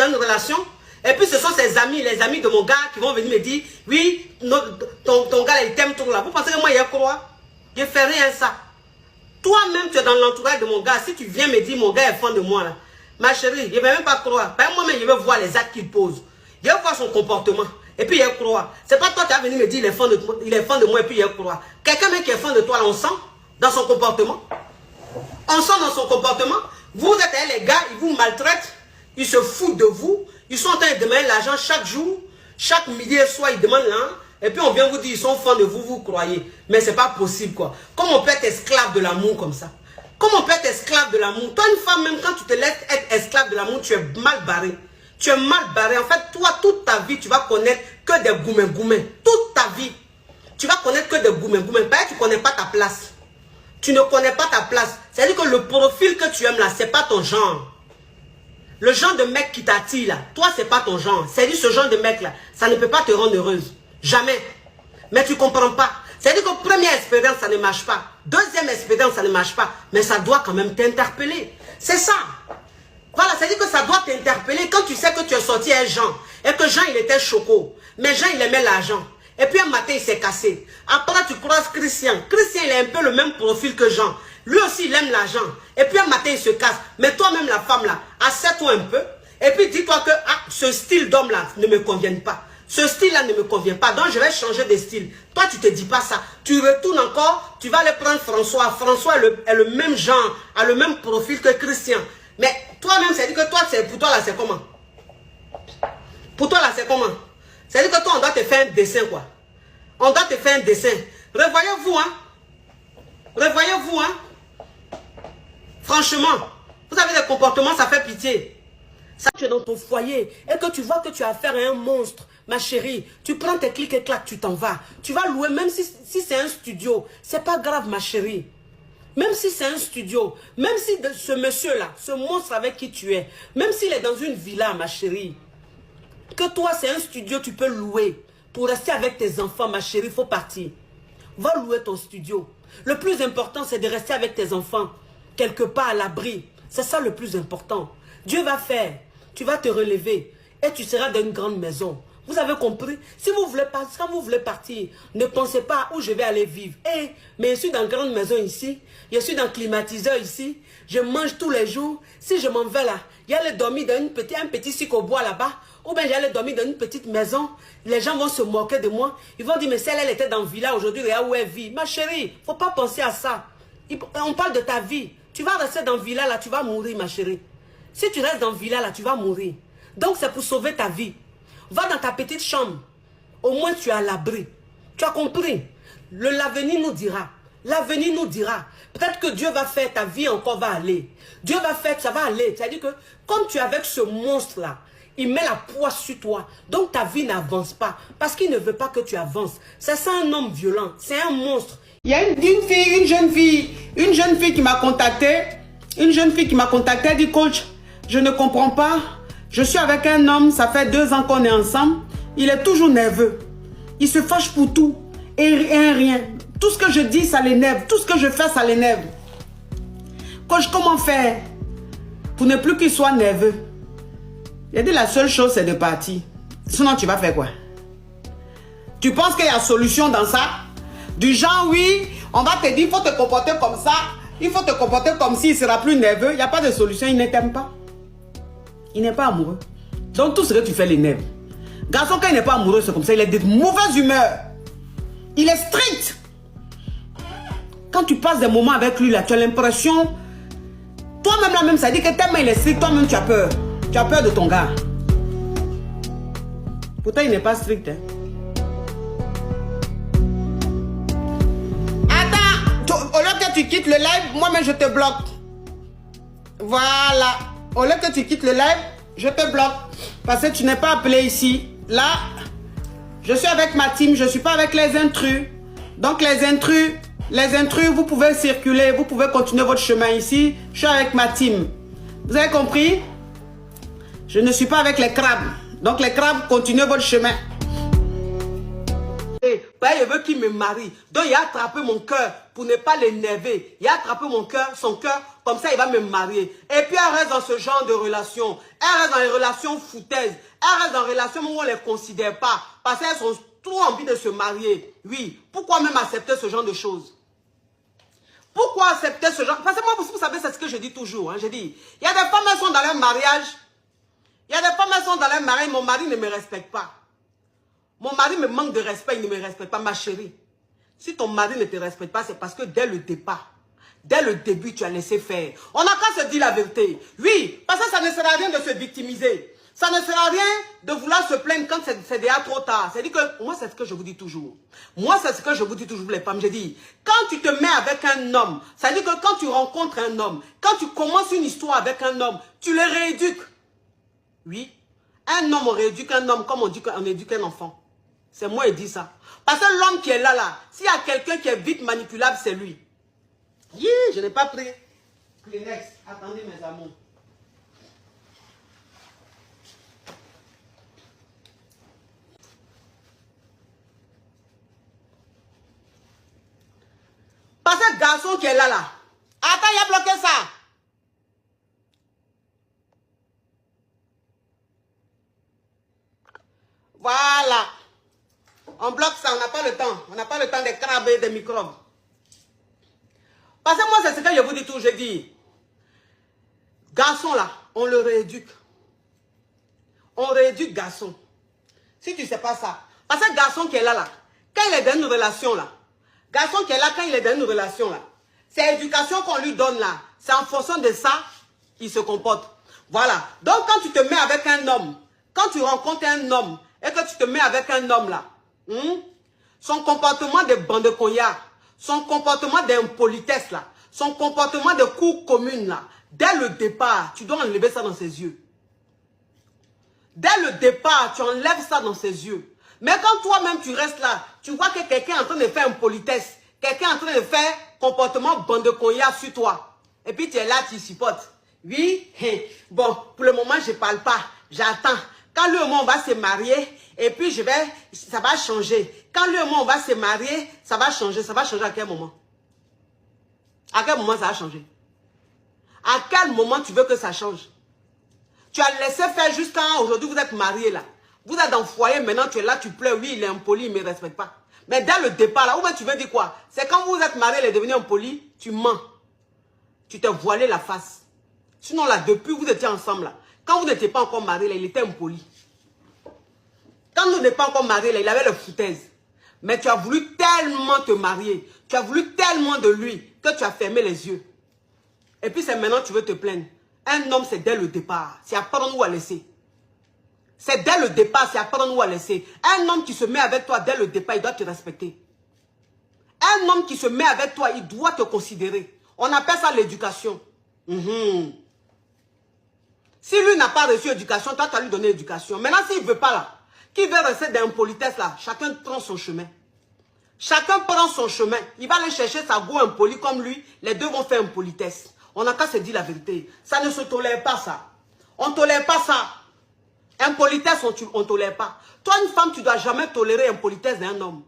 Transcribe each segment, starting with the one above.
une relation. Et puis ce sont ses amis, les amis de mon gars qui vont venir me dire, oui, ton gars, il t'aime tout là. Vous pensez que moi, il y a quoi? Je ne fais rien ça. Toi-même, tu es dans l'entourage de mon gars. Si tu viens me dire, mon gars est fan de moi là. Ma chérie, je ne vais même pas croire. Moi-même, je vais voir les actes qu'il pose. Je vais voir son comportement. Et puis, il va croire. Ce n'est pas toi qui vas venir me dire, il est fan de moi et puis il va croire. Quelqu'un qui est fan de toi, là, on sent dans son comportement. On sent dans son comportement. Vous êtes les gars, ils vous maltraitent. Ils se foutent de vous. Ils sont en train de demander l'argent chaque jour. Chaque midi et soir, ils demandent l'argent. Et puis, on vient vous dire, ils sont fans de vous, vous croyez. Mais ce n'est pas possible, quoi. Comment on peut être esclave de l'amour comme ça? Comment on peut être esclave de l'amour? Toi, une femme, même quand tu te laisses être esclave de l'amour, tu es mal barré. Tu es mal barré. En fait, toi, toute ta vie, tu vas connaître que des goumets. Toute ta vie, tu vas connaître que des goumets. Parce que tu ne connais pas ta place. Tu ne connais pas ta place. C'est-à-dire que le profil que tu aimes là, ce n'est pas ton genre. Le genre de mec qui t'attire là, toi, ce n'est pas ton genre. C'est-à-dire ce genre de mec là, ça ne peut pas te rendre heureuse. Jamais. Mais tu ne comprends pas. C'est-à-dire que première expérience, ça ne marche pas. Deuxième expérience, ça ne marche pas. Mais ça doit quand même t'interpeller. C'est ça. Voilà, c'est-à-dire que ça doit t'interpeller quand tu sais que tu es sorti avec Jean. Et que Jean, il était choco. Mais Jean, il aimait l'argent. Et puis un matin, il s'est cassé. Après, tu croises Christian. Christian, il a un peu le même profil que Jean. Lui aussi, il aime l'argent. Et puis un matin, il se casse. Mais toi-même, la femme là, assieds-toi un peu. Et puis dis-toi que ce style d'homme-là ne me convient pas. Ce style-là ne me convient pas. Donc, je vais changer de style. Toi, tu ne te dis pas ça. Tu retournes encore. Tu vas aller prendre François. François est le même genre, a le même profil que Christian. Mais toi-même, c'est-à-dire que toi, pour toi, là, c'est comment? Pour toi, là, c'est comment? C'est-à-dire que toi, on doit te faire un dessin, quoi. On doit te faire un dessin. Revoyez-vous, hein. Revoyez-vous, hein. Franchement, vous avez des comportements, ça fait pitié. Ça, tu es dans ton foyer et que tu vois que tu as affaire à un monstre, ma chérie. Tu prends tes clics et claques, tu t'en vas. Tu vas louer, même si c'est un studio. C'est pas grave, ma chérie. Même si c'est un studio, même si ce monsieur-là, ce monstre avec qui tu es, même s'il est dans une villa, ma chérie, que toi, c'est un studio, tu peux louer. Pour rester avec tes enfants, ma chérie, il faut partir. Va louer ton studio. Le plus important, c'est de rester avec tes enfants, quelque part à l'abri. C'est ça le plus important. Dieu va faire. Tu vas te relever et tu seras dans une grande maison. Vous avez compris? Si vous voulez partir, quand vous voulez partir, ne pensez pas où je vais aller vivre. Mais je suis dans une grande maison ici. Je suis dans le climatiseur ici. Je mange tous les jours. Si je m'en vais là, j'allais dormir dans un petit sucre au bois là-bas. Ou bien j'allais dormir dans une petite maison. Les gens vont se moquer de moi. Ils vont dire, mais celle, elle était dans le village aujourd'hui, regarde où elle vit. Ma chérie, il ne faut pas penser à ça. On parle de ta vie. Tu vas rester dans le village là, tu vas mourir, ma chérie. Si tu restes dans le village là, tu vas mourir. Donc c'est pour sauver ta vie. Va dans ta petite chambre. Au moins tu es à l'abri. Tu as compris? L'avenir nous dira. L'avenir nous dira. Peut-être que Dieu va faire, ta vie encore va aller. Dieu va faire, ça va aller. C'est-à-dire que comme tu es avec ce monstre-là, il met la poisse sur toi. Donc ta vie n'avance pas. Parce qu'il ne veut pas que tu avances. C'est ça un homme violent. C'est un monstre. Il y a une jeune fille qui m'a contacté. Une jeune fille qui m'a contacté. Elle dit, coach, je ne comprends pas. Je suis avec un homme, ça fait 2 ans qu'on est ensemble. Il est toujours nerveux. Il se fâche pour tout. Et rien. Tout ce que je dis, ça l'énerve. Tout ce que je fais, ça l'énerve. Coach, comment faire pour ne plus qu'il soit nerveux? Il a dit, la seule chose, c'est de partir. Sinon, tu vas faire quoi? Tu penses qu'il y a solution dans ça? Du genre, oui, on va te dire, il faut te comporter comme ça. Il faut te comporter comme s'il ne sera plus nerveux. Il n'y a pas de solution, il ne t'aime pas. Il n'est pas amoureux. Donc tout ce que tu fais l'énerve. Garçon, quand il n'est pas amoureux, c'est comme ça. Il est de mauvaise humeur. Il est strict. Quand tu passes des moments avec lui, là, tu as l'impression... Toi-même, là, même, ça dit que tellement il est strict, toi-même, tu as peur. Tu as peur de ton gars. Pourtant, il n'est pas strict. Hein. Attends. Au lieu que tu quittes le live, moi-même, je te bloque. Voilà. Au lieu que tu quittes le live, je te bloque. Parce que tu n'es pas appelé ici. Là, je suis avec ma team. Je ne suis pas avec les intrus. Donc les intrus, vous pouvez circuler. Vous pouvez continuer votre chemin ici. Je suis avec ma team. Vous avez compris? Je ne suis pas avec les crabes. Donc les crabes, continuez votre chemin. Je veux qui me marie. Donc il a attrapé mon cœur pour ne pas l'énerver. Il a attrapé mon cœur, son cœur, comme ça il va me marier. Et puis elle reste dans ce genre de relation. Elle reste dans les relations foutaises. Elle reste dans les relations où on ne les considère pas. Parce qu'elles ont trop envie de se marier. Oui, pourquoi même accepter ce genre de choses? Pourquoi accepter ce genre? Parce que moi, vous savez, c'est ce que je dis toujours. Hein. Je dis, il y a des femmes qui sont dans leur mariage. Il y a des femmes qui sont dans leur mariage. Mon mari ne me respecte pas. Mon mari me manque de respect. Il ne me respecte pas, ma chérie. Si ton mari ne te respecte pas, c'est parce que dès le départ, dès le début, tu as laissé faire. On n'a qu'à se dire la vérité. Oui, parce que ça ne sert à rien de se victimiser. Ça ne sert à rien de vouloir se plaindre quand c'est déjà trop tard. C'est-à-dire que, moi, c'est ce que je vous dis toujours. Moi, c'est ce que je vous dis toujours, les femmes. Je dis, quand tu te mets avec un homme, c'est-à-dire que quand tu rencontres un homme, quand tu commences une histoire avec un homme, tu le rééduques. Oui. Un homme, on rééduque un homme comme on éduque un enfant. C'est moi qui dis ça. Parce que l'homme qui est là, s'il y a quelqu'un qui est vite manipulable, c'est lui. Yeah, je n'ai pas pris Kleenex. Attendez, mes amours. Parce que le garçon qui est là. Attends, il a bloqué ça. Voilà. On bloque ça, on n'a pas le temps. On n'a pas le temps des crabes et des microbes. Parce que moi, c'est ce que je vous dis toujours. Je dis, garçon là, on le rééduque. On rééduque garçon. Si tu ne sais pas ça. Parce que garçon qui est là, quand il est dans une relation là, garçon qui est là, quand il est dans une relation là, c'est l'éducation qu'on lui donne là. C'est en fonction de ça qu'il se comporte. Voilà. Donc quand tu te mets avec un homme, quand tu rencontres un homme et que tu te mets avec un homme là, son comportement de bande de cognac, son comportement d'impolitesse là, son comportement de cour commune là, dès le départ, tu dois enlever ça dans ses yeux. Dès le départ, tu enlèves ça dans ses yeux. Mais quand toi-même tu restes là, tu vois que quelqu'un est en train de faire impolitesse, quelqu'un est en train de faire comportement bande de cognac sur toi. Et puis tu es là, tu supportes. Oui, bon, pour le moment, je ne parle pas. J'attends. Quand lui et moi, on va se marier, et puis ça va changer. Quand lui et moi, on va se marier, ça va changer. Ça va changer à quel moment? À quel moment ça va changer? À quel moment tu veux que ça change? Tu as laissé faire jusqu'à aujourd'hui, vous êtes mariés là. Vous êtes dans le foyer, maintenant tu es là, tu pleures. Oui, il est impoli, il ne me respecte pas. Mais dès le départ là, où tu veux dire quoi? C'est quand vous êtes mariés, il est devenu impoli, tu mens. Tu t'es voilé la face. Sinon là, depuis vous étiez ensemble là, quand vous n'étiez pas encore mariés là, il était impoli. Quand vous n'êtes pas encore mariés là, il avait le foutaise. Mais tu as voulu tellement te marier, tu as voulu tellement de lui, que tu as fermé les yeux. Et puis c'est maintenant que tu veux te plaindre. Un homme, c'est dès le départ. C'est apprendre où à laisser. C'est dès le départ, c'est apprendre où à laisser. Un homme qui se met avec toi dès le départ, il doit te respecter. Un homme qui se met avec toi, il doit te considérer. On appelle ça l'éducation. Si lui n'a pas reçu l'éducation, toi, tu as lui donné l'éducation. Maintenant, s'il ne veut pas là, qu'il veut rester dans l'impolitesse là, chacun prend son chemin. Chacun prend son chemin. Il va aller chercher sa go impoli comme lui. Les deux vont faire impolitesse. On n'a qu'à se dire la vérité. Ça ne se tolère pas ça. On ne tolère pas ça. Impolitesse, on ne tolère pas. Toi, une femme, tu ne dois jamais tolérer l'impolitesse d'un homme.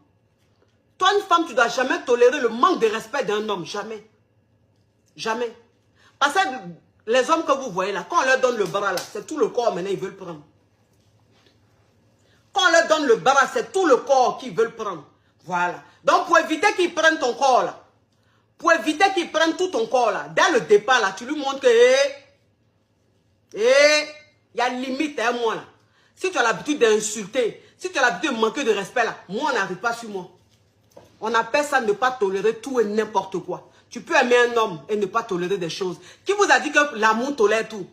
Toi, une femme, tu ne dois jamais tolérer le manque de respect d'un homme. Jamais. Jamais. Parce que les hommes que vous voyez là, quand on leur donne le bras là, c'est tout le corps maintenant, ils veulent prendre. Quand on leur donne le bras, c'est tout le corps qu'ils veulent prendre. Voilà. Donc, pour éviter qu'ils prennent ton corps là, pour éviter qu'ils prennent tout ton corps là, dès le départ là, tu lui montres que, il y a limite, hein, moi là. Si tu as l'habitude d'insulter, si tu as l'habitude de manquer de respect là, moi on n'arrive pas sur moi. On appelle ça ne pas tolérer tout et n'importe quoi. Tu peux aimer un homme et ne pas tolérer des choses. Qui vous a dit que l'amour tolère tout?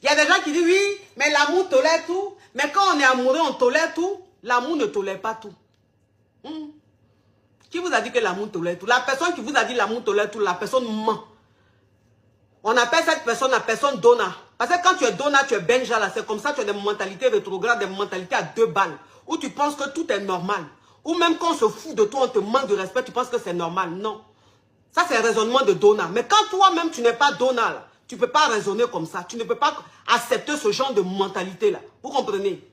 Il y a des gens qui disent oui, mais l'amour tolère tout. Mais quand on est amoureux, on tolère tout. L'amour ne tolère pas tout. Qui vous a dit que l'amour tolère tout? La personne qui vous a dit l'amour tolère tout, la personne ment. On appelle cette personne la personne donna. Parce que quand tu es donna, tu es benja là. C'est comme ça, tu as des mentalités rétrogrades, des mentalités à 2 balles. Où tu penses que tout est normal. Ou même quand on se fout de toi, on te manque de respect, tu penses que c'est normal. Non. Ça, c'est un raisonnement de donna. Mais quand toi-même, tu n'es pas donna, là, tu ne peux pas raisonner comme ça. Tu ne peux pas accepter ce genre de mentalité-là. Vous comprenez?